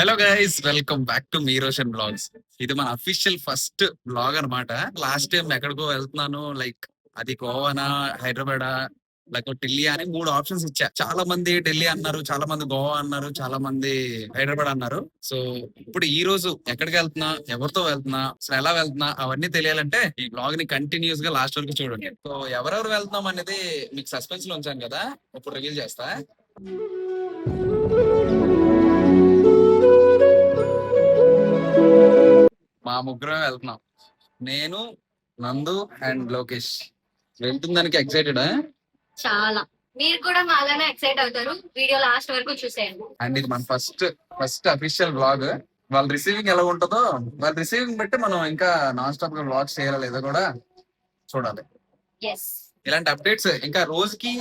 Hello guys, welcome back to మీ Roshan blogs. ఇది మన అఫీషియల్ ఫస్ట్ బ్లాగ్ అన్నమాట. లాస్ట్ టైం ఎక్కడికో వెళ్తున్నాను, లైక్ అది గోవానా, హైదరాబాదా, లేకపోతే ఢిల్లీ అని 3 ఆప్షన్స్ ఇచ్చా. చాలా మంది ఢిల్లీ అన్నారు, చాలా మంది గోవా అన్నారు, చాలా మంది హైదరాబాద్ అన్నారు. సో ఇప్పుడు ఈ రోజు ఎక్కడికి వెళ్తున్నా, ఎవరితో వెళ్తున్నా, అసలు ఎలా వెళ్తున్నా అవన్నీ తెలియాలంటే ఈ బ్లాగ్ ని కంటిన్యూస్ గా లాస్ట్ వరకు చూడండి. సో ఎవరెవరు వెళ్తున్నాం అనేది మీకు సస్పెన్స్ లో ఉంచాను కదా, ఇప్పుడు రివీల్ చేస్తా. మా ముగ్గురం వెళ్తున్నాం. నేను, నందు అండ్ లోకేష్. వెళ్తుందానికి ఎక్సైటెడ్ చాలా. మీరు కూడా మాలానే ఎక్సైట్ అవుతారు. వీడియో లాస్ట్ వరకు చూసేయండి. అండ్ ఇది మన ఫస్ట్ అఫీషియల్ బ్లాగ్. వాళ్ళ రిసీవింగ్ ఎలా ఉంటుందో, వాళ్ళ రిసీవింగ్ బట్టి మనం ఇంకా నాన్ స్టాప్ గా బ్లాగ్ చేయాలో లేదో కూడా చూడాలి. ఇలాంటి అప్డేట్స్ ఇంకా రోజుకి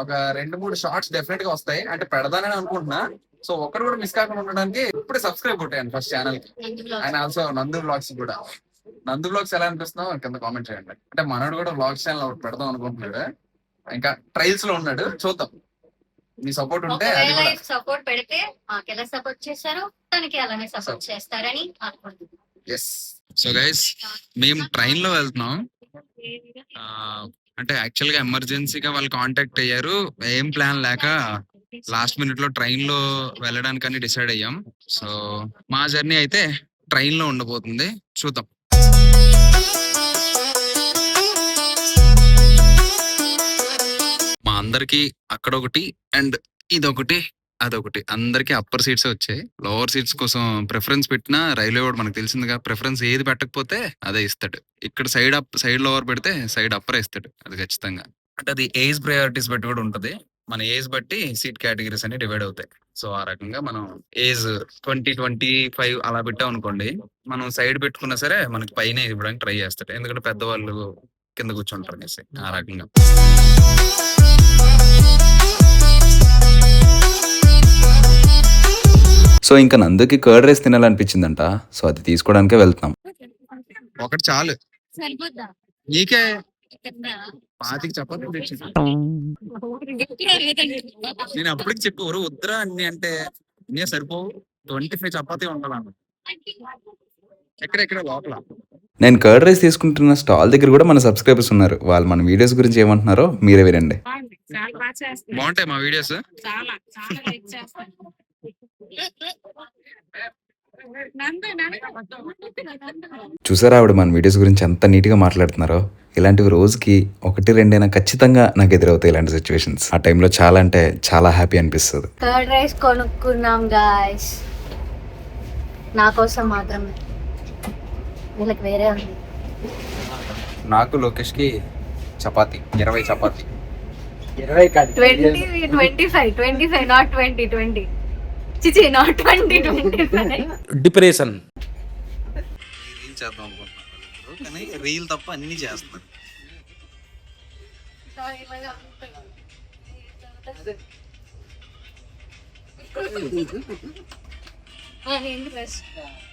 ఒక 2-3 షార్ట్స్ డెఫినెట్ గా వస్తాయి. అంటే పెడదానని అనుకుంటున్నా. సో ఒక్కరు కూడా మిస్ కాకుండా ఉండడానికి ఇప్పుడే సబ్స్క్రైబ్ కొట్టేయండి ఫస్ట్ ఛానల్ కి. అండ్ ఆల్సో నందు బ్లాగ్స్ కూడా. నందు బ్లాగ్స్ ఎలా అనిపిస్తున్నావు కింద కామెంట్ చేయండి. అంటే మనోడు కూడా బ్లాగ్స్ ఛానల్ ఒకటి పెడదాం అనుకుంటున్నాడు. ఇంకా ట్రయల్స్ లో ఉన్నాడు, చూద్దాం. మీ సపోర్ట్ ఉంటే అది కూడా. సపోర్ట్ పెడితే మాకెలా సపోర్ట్ చేస్తారో తనకి అలానే సపోర్ట్ చేస్తారని అనుకుంటున్నాను. ఎస్. సో గైస్, మేము ట్రైన్ లో వెళ్తున్నాం. అంటే యాక్చువల్ గా ఎమర్జెన్సీగా వాళ్ళు కాంటాక్ట్ అయ్యారు. ఏం ప్లాన్ లేక లాస్ట్ మినిట్ లో ట్రైన్ లో వెళ్ళడానికని డిసైడ్ అయ్యాం. సో మా జర్నీ అయితే ట్రైన్ లో ఉండబోతుంది, చూద్దాం. మా అందరికి అక్కడ ఒకటి అండ్ ఇదొకటి అదొకటి, అందరికి అప్పర్ సీట్స్ వచ్చాయి. లోవర్ సీట్స్ కోసం ప్రిఫరెన్స్ పెట్టినా రైల్వే వాడు మనకు తెలిసిందిగా, ప్రిఫరెన్స్ ఏది పెట్టకపోతే అదే ఇస్తాడు. ఇక్కడ సైడ్ లోవర్ పెడితే సైడ్ అప్పర్ ఇస్తాడు, అది ఖచ్చితంగా. అంటే అది ఏజ్ ప్రయారిటీస్ బట్టి కూడా ఉంటది. మన ఏజ్ బట్టి సీట్ కేటగిరీస్ అన్ని డివైడ్ అవుతాయి. సో ఆ రకంగా మనం ఏజ్ 20-25 అలా పెట్టాం అనుకోండి, మనం సైడ్ పెట్టుకున్నా సరే మనకి పైన ఇవ్వడానికి ట్రై చేస్తాడు. ఎందుకంటే పెద్దవాళ్ళు కింద కూర్చుంటారు అనేసి, ఆ రకంగా. సో ఇంకా నందుకి కర్డ్ రైస్ తినాలనిపించిందంట. సో అది తీసుకోవడానికే వెళ్తున్నాం. ఒకటి చాలు నీకే. 5 చపాతీ నేను అప్పటికి చెప్పు, ఎవరు వద్దురా అన్ని అంటే నే సరిపోవు, 25 చపాతీ ఉండాలన్న. ఎక్కడెక్కడ లోపల. నేను కర్డ్ రైస్ తీసుకుంటున్న స్టాల్ దగ్గర కూడా మన సబ్స్క్రైబర్స్ ఉన్నారు. వాళ్ళు మన వీడియోస్ గురించి ఏమంటున్నారో మీరే వినండి. బాగుంటాయి మా వీడియోస్. చూసారా ఆవిడ మన వీడియోస్ గురించి ఎంత నీట్ గా మాట్లాడుతున్నారో. ఇలాంటివి రోజుకి 1-2 ఖచ్చితంగా నాకు ఎదురవుతాయి ఇలాంటి సిచ్యువేషన్స్. ఆ టైంలో చాలా అంటే చాలా హ్యాపీ అనిపిస్తుంది. కర్డ్ రైస్ కొనుక్కున్నాం గాయ్స్, నా కోసం మాత్రమే. వీళ్ళకి వేరే ఉంది. నాకు లోకేష్ కి చపాతీ 20 చపాతీ. 25 నాట్ 20 చిచి నాట్ 20 డిప్రెషన్. రీల్ చేద్దాం అనుకుంటున్నాను కానీ రీల్ తప్ప అన్ని చేస్తున్నాను.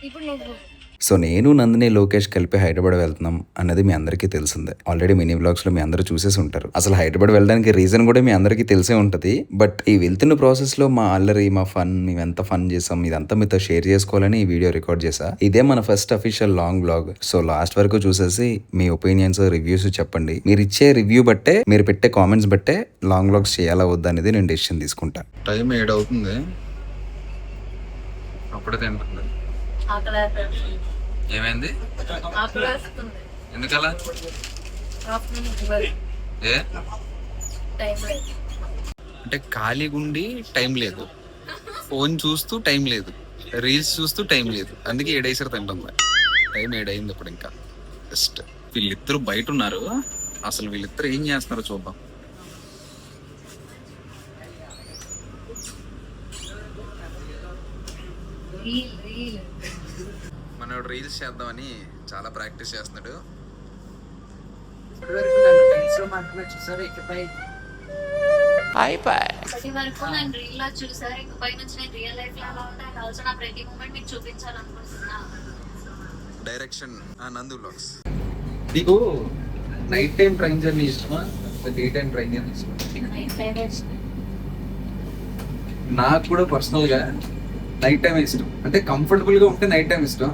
ఇప్పుడు నువ్వు. సో నేను నందిని లోకేష్ కలిపి హైదరాబాద్ వెళ్తున్నాం అన్నది మీ అందరికీ తెలిసిందే. ఆల్రెడీ మినీ బ్లాగ్స్ లో మీ అందరూ చూసేసి ఉంటారు. అసలు హైదరాబాద్ వెళ్ళడానికి రీజన్ కూడా మీ అందరికీ తెలిసే ఉంటది. బట్ ఈ వెళ్తున్న ప్రాసెస్ లో మా అల్లరి, మా ఫన్, మేము ఎంత ఫన్ చేసాం ఇదంతా మీతో షేర్ చేసుకోవాలని ఈ వీడియో రికార్డ్ చేసా. ఇదే మన first official long blog. So last వరకు చూసేసి మీ ఒపీనియన్స్, రివ్యూస్ చెప్పండి. మీరు ఇచ్చే రివ్యూ బట్టే, మీరు పెట్టే కామెంట్స్ బట్టే లాంగ్ బ్లాగ్స్ చేయాలా వద్దా అనేది నేను డెసిషన్ తీసుకుంటా. టైం 7 అవుతుంది, అప్పుడే తింటుంది. ఏమైంది ఎందుకలా? అంటే ఖాళీగా ఉండి టైం లేదు, ఫోన్ చూస్తూ టైం లేదు, రీల్స్ చూస్తూ టైం లేదు, అందుకే 7 తింటుంది. టైం 7 అయింది ఇప్పుడు. ఇంకా జస్ట్ వీళ్ళిద్దరు బయట ఉన్నారు. అసలు వీళ్ళిద్దరు ఏం చేస్తున్నారో చూద్దాం. మనోడు రీల్స్ చేద్దామని చాలా ప్రాక్టీస్ చేస్తున్నాడు. డైరెక్షన్ నందు బ్లాగ్స్. నీకు నైట్ టైం ట్రైన్ జర్నీ ఇష్టమా, డే టైం ట్రైన్ జర్నీ ఇష్టమా? నాకు కూడా పర్సనల్ గా నైట్ టైం ఇష్టం. అంటే కంఫర్టబుల్ గా ఉంటే నైట్ టైం ఇష్టం.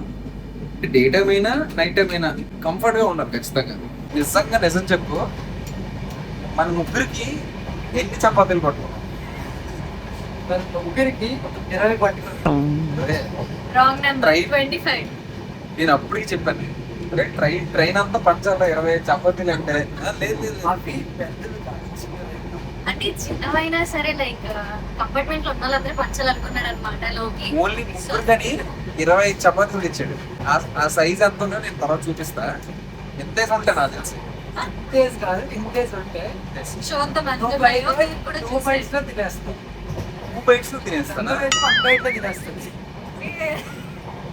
అంటే డే టైం అయినా నైట్ టైం అయినా కంఫర్ట్ గా ఉండాలి ఖచ్చితంగా. నిజం చెప్పు, మన ముగ్గురికి ఎన్ని చపాతీలు పట్టుకున్నాం? ముగ్గురికి 20 పట్టుకున్నాం. Wrong number, Try. 25. నేను అప్పటికి చెప్పాను, ట్రైన్ అంతా పంచాల 20 చపాతీలు అంటే లేదు. అంటే చిన్నవైనా సరే లైక్ కంపార్ట్మెంట్ లో ఉన్న వాళ్ళందరూ పంచాలనుకున్నారు అనమాట లోకి. ఓన్లీ ముగ్గురు కానీ 20 చపాతీలు తెచ్చాడు. ఆ సైజ్ ఎంత ఉందో నేను తర్వాత చూపిస్తా. ఎంత ఉంటే నాకు తెలిసి షోతో మంచి కూడా 2 bites లో తినేస్తాను.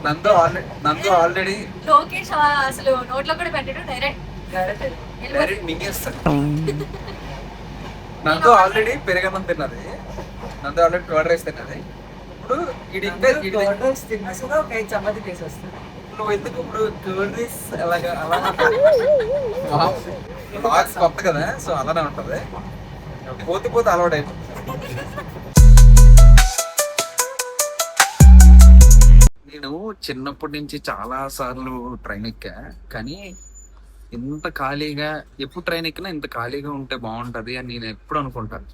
నందు ఆల్రెడీ లోకేష్ అసలు నోట్లో కూడా పెట్టడం డైరెక్ట్ మింగేస్తాడు. నందు ఆల్రెడీ పెరగన్నం తిన్నది, నందు ఆల్రెడీ కర్డ్ రైస్ తిన్నది. ఇప్పుడు నువ్వు ఎందుకు ఇప్పుడు కర్డ్ రైస్ అలాగా బాక్స్ కొత్త కదా, సో అలానే ఉంటది. పోతే అలవాటు అయిపోతుంది. నేను చిన్నప్పటి నుంచి చాలా సార్లు ట్రైన్ ఎక్కా, కానీ ఇంత ఖాళీగా ఎప్పుడు ట్రైన్ ఎక్కినా ఇంత ఖాళీగా ఉంటే బాగుంటది అని నేను ఎప్పుడు అనుకుంటాను.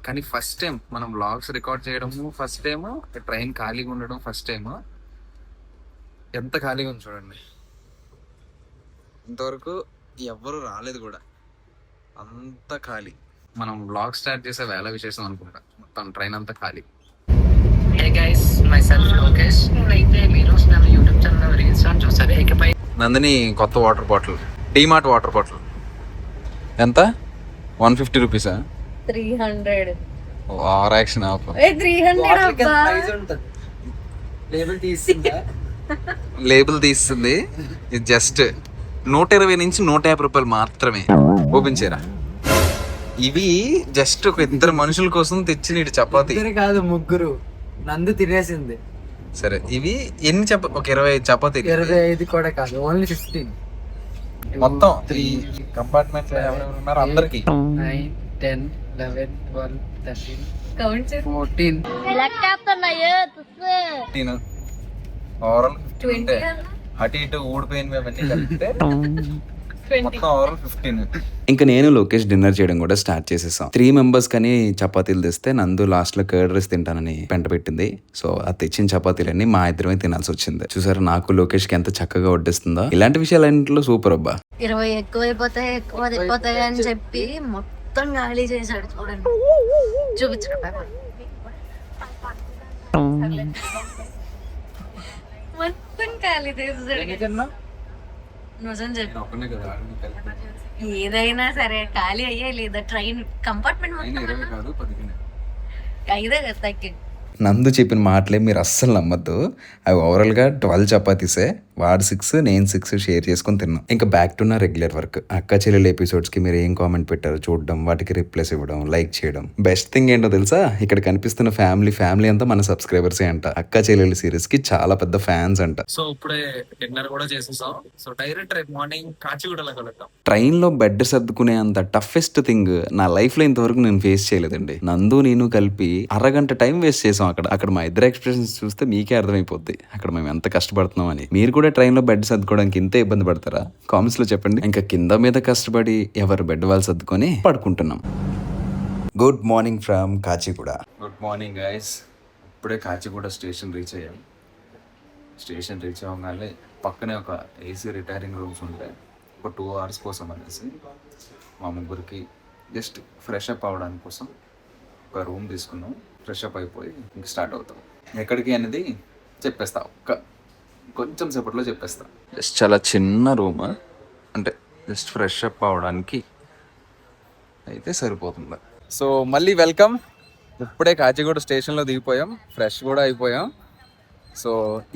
కానీ ఫస్ట్ టైం మనం వ్లాగ్స్ రికార్డ్ చేయడము, ఫస్ట్ టైం ట్రైన్ ఖాళీగా ఉండడం, ఫస్ట్ టైం ఎంత ఖాళీగా ఉంది చూడండి. ఇంతవరకు ఎవ్వరు రాలేదు కూడా, అంత ఖాళీ. మనం వ్లాగ్ స్టార్ట్ చేసే వేళ విశేషం అనుకుంటా, మొత్తం ట్రైన్ అంతా ఖాళీ. Hey guys, myself Lokesh. అయితే మీరు నా యూట్యూబ్ ఛానల్ రీల్స్ చూసారు. ఇకపై నందిని కొత్త water bottle, DMart water bottle ఎంత? 150 రూపీసా? 300. ఆర్ యాక్షన్ ఆఫ్ 300 లేబుల్ తీస్తుంది. ఇది జస్ట్ 120 నుంచి 150 రూపాయలు మాత్రమే. ఓపెన్ చేయరా. ఇవి జస్ట్ ఒక ఇద్దరు మనుషుల కోసం తెచ్చిన ఇటు చపాతీ కాదు, ముగ్గురు. నందు తినేసింది. సరే, ఇవి ఎన్ని ఒక 25 చపాతీ. 25 కూడా కాదు, ఓన్లీ 15. మొత్తం 3 కంపార్ట్మెంట్ లో ఎవరెవరు ఉన్నారు అందరికి 9, 10, 11, 12, 13, కౌంట్ 14. నేను ఓవరాల్ 20 అటు ఇటు ఊడిపోయినవి అవన్నీ కలిపితే మొత్తం ఓవరాల్ 15. ఇంకా నేను లోకేష్ డిన్నర్ చేయడం కూడా స్టార్ట్ చేసేసాం. 3 మెంబర్స్ కానీ చపాతీలు తెస్తే నందు లాస్ట్ లో కర్డ్ రైస్ తింటానని పెంట పెట్టింది. సో ఆ తెచ్చిన చపాతీలన్నీ మా ఇద్దరమే తినాల్సి వచ్చింది. చూసారు నాకు లోకేష్ కి ఎంత చక్కగా వడ్డిస్తుందో. ఇలాంటి విషయాలన్నింటిలో సూపర్ అబ్బా. 20 ఎక్కువైపోతాయి అని చెప్పి మొత్తం ఖాళీ చేశాడు చూడండి. చూపించండి మొత్తం ఖాళీ చేశాడు. నిజం చెప్పు, ఏదైనా సరే ఖాళీ అయ్యే లేదా ట్రైన్ కంపార్ట్మెంట్ మొత్తం 5 కదా తగ్గి. నందు చెప్పిన మాటలే మీరు అస్సలు నమ్మద్దు. అవి ఓవరాల్గా 12 చపాతీసే. వాడు 6 నేను 6 షేర్ చేసుకొని తిన్నాం. ఇంకా బ్యాక్ టు నా రెగ్యులర్ వర్క్. అక్క చెల్లెలు ఎపిసోడ్స్కి మీరు ఏం కామెంట్ పెట్టారో చూడడం, వాటికి రిప్లైస్ ఇవ్వడం, లైక్ చేయడం. బెస్ట్ థింగ్ ఏంటో తెలుసా, ఇక్కడ కనిపిస్తున్న ఫ్యామిలీ అంతా మన సబ్స్క్రైబర్సే అంట. అక్క చెల్లెలు సిరీస్కి చాలా పెద్ద ఫ్యాన్స్ అంట. సో ఇప్పుడే డిన్నర్ కూడా చేసేసాం. సో డైరెక్ట్ రేపు మార్నింగ్ కాచిగూడలో కలుద్దాం. ట్రైన్లో బెడ్ సర్దుకునే అంత టఫెస్ట్ థింగ్ నా లైఫ్లో ఇంతవరకు నేను ఫేస్ చేయలేదండి. నందు నేను కలిపి అరగంట టైం వేస్ట్ చేసాం అక్కడ మా ఇద్దరు ఎక్స్ప్రెషన్స్ చూస్తే మీకే అర్థమైపోద్ది అక్కడ మేము ఎంత కష్టపడుతున్నాం అని. మీరు కూడా ట్రైన్లో బెడ్ సర్దుకోవడానికి ఇంత ఇబ్బంది పడతారా? కామెంట్స్ లో చెప్పండి. ఇంకా కింద మీద కష్టపడి ఎవరు బెడ్ వాళ్ళు సర్దుకొని పడుకుంటున్నాం. Good morning from Kacheguda. Good morning guys. ఇప్పుడే కాచిగూడ స్టేషన్ రీచ్ అయ్యాం. స్టేషన్ రీచ్ అవ్వగానే పక్కనే ఒక ఏసీ రిటైరింగ్ రూమ్స్ ఉంటాయి. ఒక 2 hours కోసం అనేసి మా ముగ్గురికి జస్ట్ ఫ్రెష్ అప్ అవ్వడానికి కోసం ఒక రూమ్ తీసుకున్నాం. ఫ్రెష్ అప్ అయిపోయి ఇంక స్టార్ట్ అవుతాం. ఎక్కడికి అనేది చెప్పేస్తా, కొంచెం సేపట్లో చెప్పేస్తా. జస్ట్ చాలా చిన్న రూమ్, అంటే జస్ట్ ఫ్రెష్ అప్ అవడానికి అయితే సరిపోతుంది. సో మళ్ళీ వెల్కమ్. ఇప్పుడే కాచిగూడ స్టేషన్లో దిగిపోయాం, ఫ్రెష్ కూడా అయిపోయాం. సో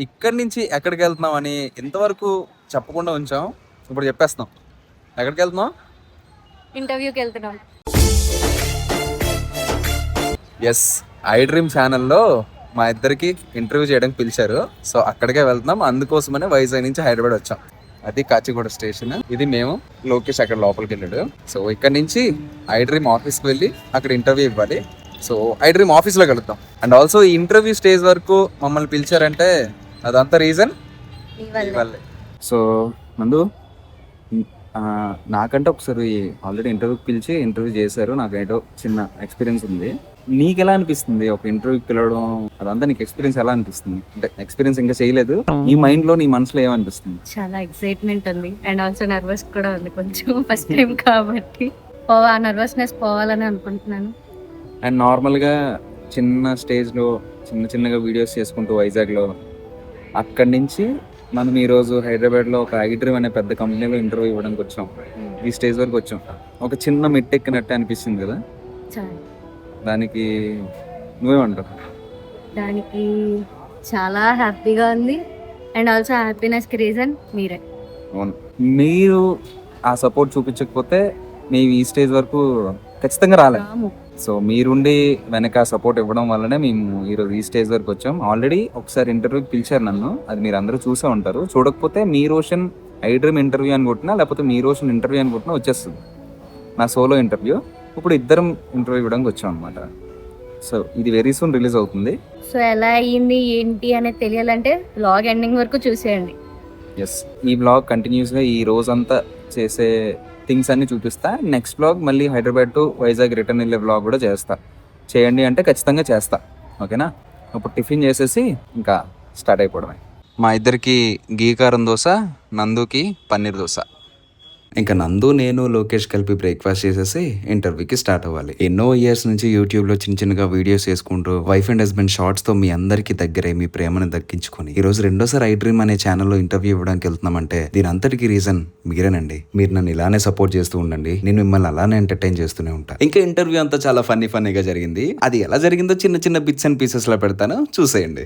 ఇక్కడి నుంచి ఎక్కడికి వెళ్తున్నాం అని ఇంతవరకు చెప్పకుండా ఉంచాం. ఇప్పుడు చెప్పేస్తున్నాం. ఎక్కడికి వెళ్తున్నాం? ఇంటర్వ్యూకి వెళ్తున్నాం. ఎస్, ఐ డ్రీమ్ ఛానల్లో మా ఇద్దరికి ఇంటర్వ్యూ చేయడానికి పిలిచారు. సో అక్కడికే వెళ్తున్నాం. అందుకోసమనే వైజాగ్ నుంచి హైదరాబాద్ వచ్చాం. అది కాచిగూడ స్టేషన్. ఇది మేము. లోకేష్ అక్కడ లోపలికి వెళ్ళాడు. సో ఇక్కడ నుంచి ఐ డ్రీమ్ ఆఫీస్కి వెళ్ళి అక్కడ ఇంటర్వ్యూ ఇవ్వాలి. సో ఐ డ్రీమ్ ఆఫీస్లో కలుద్దాం. అండ్ ఆల్సో ఈ ఇంటర్వ్యూ స్టేజ్ వరకు మమ్మల్ని పిలిచారంటే అదంతా రీజన్ వల్లే. సో నందు, నాకంటే ఒకసారి ఆల్రెడీ ఇంటర్వ్యూకి పిలిచి ఇంటర్వ్యూ చేశారు, నాకు ఏదో చిన్న ఎక్స్పీరియన్స్ ఉంది. నీకు ఎలా అనిపిస్తుంది ఒక ఇంటర్వ్యూకి పిలవడం? అదంతా నీకు ఎక్స్పీరియన్స్ ఎలా అనిపిస్తుంది? అంటే ఎక్స్పీరియన్స్ ఇంకా చేయలేదు, నీ మైండ్ లో నీ మనసులో ఏమనిపిస్తుంది? చాలా ఎక్సైట్మెంట్ ఉంది అండ్ ఆల్సో నర్వస్ కూడా ఉంది కొంచెం, ఫస్ట్ టైం కాబట్టి ఆ నర్వస్నెస్ పోవాలని అనుకుంటున్నాను. అండ్ నార్మల్గా చిన్న స్టేజ్లో చిన్నగా వీడియోస్ చేసుకుంటూ వైజాగ్లో, అక్కడి నుంచి మనం ఈరోజు హైదరాబాద్లో ఒక ఐడ్రీమ్ అనే పెద్ద కంపెనీలో ఇంటర్వ్యూ ఇవ్వడానికి వచ్చాం. ఈ స్టేజ్ వరకు వచ్చాం. ఒక చిన్న మెట్టెక్కినట్టు అనిపిస్తుంది కదా, దానికి నువ్వేమంటావు? దానికి చాలా హ్యాపీగా ఉంది అండ్ ఆల్సో హ్యాపీనెస్కి రీజన్ మీరే. అవును, మీరు ఆ సపోర్ట్ చూపించకపోతే మేము ఈ స్టేజ్ వరకు ఖచ్చితంగా రాలేము. సో మీరుండి వెనక సపోర్ట్ ఇవ్వడం వల్లనే మేము ఈరోజు ఈ స్టేజ్ వరకు వచ్చాం. ఆల్రెడీ ఒకసారి ఇంటర్వ్యూకి పిలిచారు నన్ను, అది మీరు అందరూ చూసే ఉంటారు. చూడకపోతే మీ రోషన్ ఐడ్రీమ్ ఇంటర్వ్యూ అని కొట్టినా, లేకపోతే మీ రోషన్ ఇంటర్వ్యూ అని కొట్టినా వచ్చేస్తుంది నా సోలో ఇంటర్వ్యూ. ఇప్పుడు ఇద్దరం ఇంటర్వ్యూ ఇవ్వడానికి వచ్చాం అనమాట. సో ఇది వెరీ సూన్ రిలీజ్ అవుతుంది. సో ఎలా అయ్యింది ఏంటి అనేది తెలియాలంటే బ్లాగ్ ఎండింగ్ వరకు చూసేయండి. ఎస్, ఈ బ్లాగ్ కంటిన్యూస్గా ఈ రోజంతా చేసే థింగ్స్ అన్ని చూపిస్తా. నెక్స్ట్ బ్లాగ్ మళ్ళీ హైదరాబాద్ టు వైజాగ్ రిటర్న్ వెళ్ళే బ్లాగ్ కూడా చేస్తా. చేయండి అంటే ఖచ్చితంగా చేస్తా, ఓకేనా? ఇప్పుడు టిఫిన్ చేసేసి ఇంకా స్టార్ట్ అయిపోవడమే. మా ఇద్దరికి గీకారం దోశ, నందుకి పన్నీర్ దోశ. ఇంకా నందు, నేను, లోకేష్ కలిపి బ్రేక్ఫాస్ట్ చేసేసి ఇంటర్వ్యూకి స్టార్ట్ అవ్వాలి. ఎన్నో ఇయర్స్ నుంచి యూట్యూబ్లో చిన్నగా వీడియోస్ చేసుకుంటూ వైఫ్ అండ్ హస్బెండ్ షార్ట్స్తో మీ అందరికీ దగ్గరే మీ ప్రేమను దక్కించుకొని ఈరోజు రెండోసారి ఐడ్రీమ్ అనే ఛానల్లో ఇంటర్వ్యూ ఇవ్వడానికి వెళ్తున్నామంటే దీని అంతటికి రీజన్ మీరేనండి. మీరు నన్ను ఇలానే సపోర్ట్ చేస్తూ ఉండండి, నేను మిమ్మల్ని అలానే ఎంటర్టైన్ చేస్తూనే ఉంటాను. ఇంకా ఇంటర్వ్యూ అంతా చాలా ఫన్నీగా జరిగింది. అది ఎలా జరిగిందో చిన్న బిట్స్ అండ్ పీసెస్ లో పెడతాను, చూసేయండి.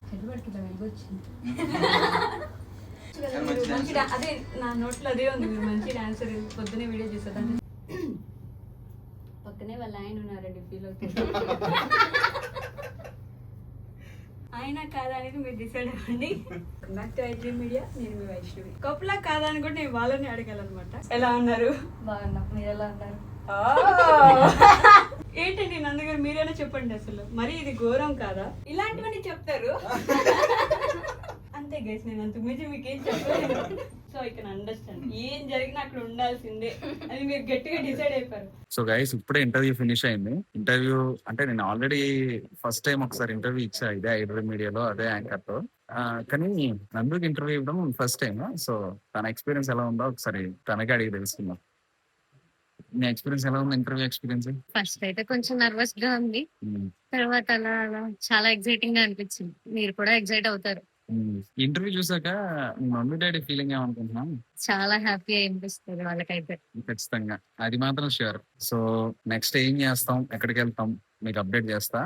అదే నా నోట్లో అదే ఉంది, మంచి డాన్సర్, పొద్దునే వీడియో చేసేదాన్ని. పక్కనే వాళ్ళ ఆయన ఉన్నారండి, ఫీల్ అవుతుంది. ఆయన కాదా అనేది మీరు డిసైడ్ అవ్వండి. బ్యాక్ టు ఐడ్రీమ్ మీడియా, నేను మీ వైష్ణవి. కప్పులా కాదా అని కూడా నేను వాళ్ళని అడగాలన్నమాట. ఎలా ఉన్నారు? బాగున్నా, మీరు ఎలా ఉన్నారు? ఏంటండి నందుగారు, మీరైనా చెప్పండి అసలు, మరి ఇది ఘోరం కాదా? ఇలాంటివన్నీ చెప్తారు అంతే గైస్, నేను అంతకు మించి మీకు ఏం చెప్పలేదు. సో ఐ కెన్ అండర్స్టాండ్, ఏం జరిగినా అక్కడ ఉండాల్సిందే అని మీరు గట్టిగా డిసైడ్ అయిపోయారు. సో గైస్, ఇప్పుడే ఇంటర్వ్యూ ఫినిష్ అయింది. ఇంటర్వ్యూ అంటే నేను ఆల్రెడీ ఫస్ట్ టైం ఒకసారి ఇంటర్వ్యూ ఇచ్చా, ఇదే ఐడ్రీమ్ మీడియాలో, అదే యాంకర్ తో. కానీ నందుకి ఇంటర్వ్యూ ఇవ్వడం ఫస్ట్ టైం. సో తన ఎక్స్పీరియన్స్ ఎలా ఉందో ఒకసారి తనకే అడిగి తెలుసుకుందాం. నీ ఎక్స్పీరియన్స్ ఎలా ఉంది? ఇంటర్వ్యూ ఎక్స్పీరియన్స్ ఫస్ట్ అయితే కొంచెం నర్వస్ గా ఉంది, తర్వాత అలా చాలా ఎక్సైటింగ్ గా అనిపించింది. మీరు కూడా ఎక్సైట్ అవుతారు. ఇంటర్వ్యూ చూసాక మమ్మీ డాడీ ఫీలింగ్ ఏమనుకుంటున్నాం? చాలా హ్యాపీ అనిపిస్తుంది వాళ్ళకైతే. ఖచ్చితంగా, అది మాత్రం షూర్. సో నెక్స్ట్ ఏం చేస్తాం, ఎక్కడికి వెళ్తాం మీకు అప్డేట్ చేస్తా.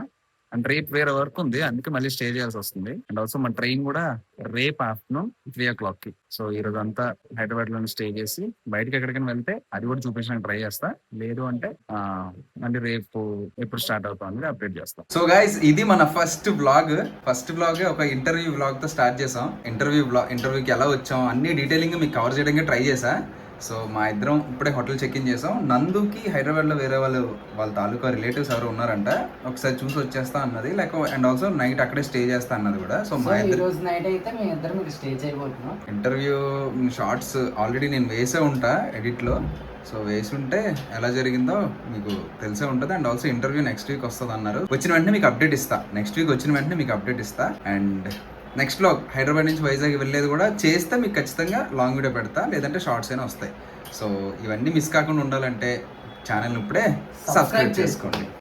అండ్ రేపు వేరే వర్క్ ఉంది, అందుకే మళ్ళీ స్టే చేయాల్సి వస్తుంది. అండ్ ఆల్సో మన ట్రైన్ కూడా రేపు ఆఫ్టర్నూన్ 3 o'clock కి. సో ఈ రోజు అంతా హైదరాబాద్ లోనే స్టే చేసి బయటకి ఎక్కడికైనా వెళ్తే అది కూడా చూపించడానికి ట్రై చేస్తా. లేదు అంటే మళ్ళీ రేపు ఎప్పుడు స్టార్ట్ అవుతుంది అప్డేట్ చేస్తాం. సో గైస్, ఇది మన ఫస్ట్ బ్లాగ్ ఒక ఇంటర్వ్యూ బ్లాగ్ తో స్టార్ట్ చేసాం. ఇంటర్వ్యూకి ఎలా వచ్చాం అన్ని డీటెయిలింగ్ మీకు కవర్ చేయడానికి ట్రై చేసా. సో మా ఇద్దరం ఇప్పుడే హోటల్ చెక్ ఇన్ చేసాం. నందుకి హైదరాబాద్లో వేరే వాళ్ళ తాలూకా రిలేటివ్స్ ఎవరు ఉన్నారంట, ఒకసారి చూసి వచ్చేస్తా అన్నది. అండ్ ఆల్సో నైట్ అక్కడే స్టే చేస్తా అన్నది కూడా. సో మా ఇద్దరు నైట్ అయితే మీ ఇద్దరు మీరు స్టే చేయబోతున్నాం. ఇంటర్వ్యూ షార్ట్స్ ఆల్రెడీ నేను వేసే ఉంటా ఎడిట్లో. సో వేసి ఉంటే ఎలా జరిగిందో మీకు తెలిసే ఉంటుంది. And also interview next week వస్తుంది అన్నారు. వచ్చిన వెంటనే మీకు అప్డేట్ ఇస్తా. అండ్ నెక్స్ట్ బ్లాగ్ హైదరాబాద్ నుంచి వైజాగ్ వెళ్ళేది కూడా చేస్తే మీకు ఖచ్చితంగా లాంగ్ వీడియో పెడతా, లేదంటే షార్ట్స్ అయినా వస్తాయి. సో ఇవన్నీ మిస్ కాకుండా ఉండాలంటే ఛానల్ని ఇప్పుడే సబ్స్క్రైబ్ చేసుకోండి.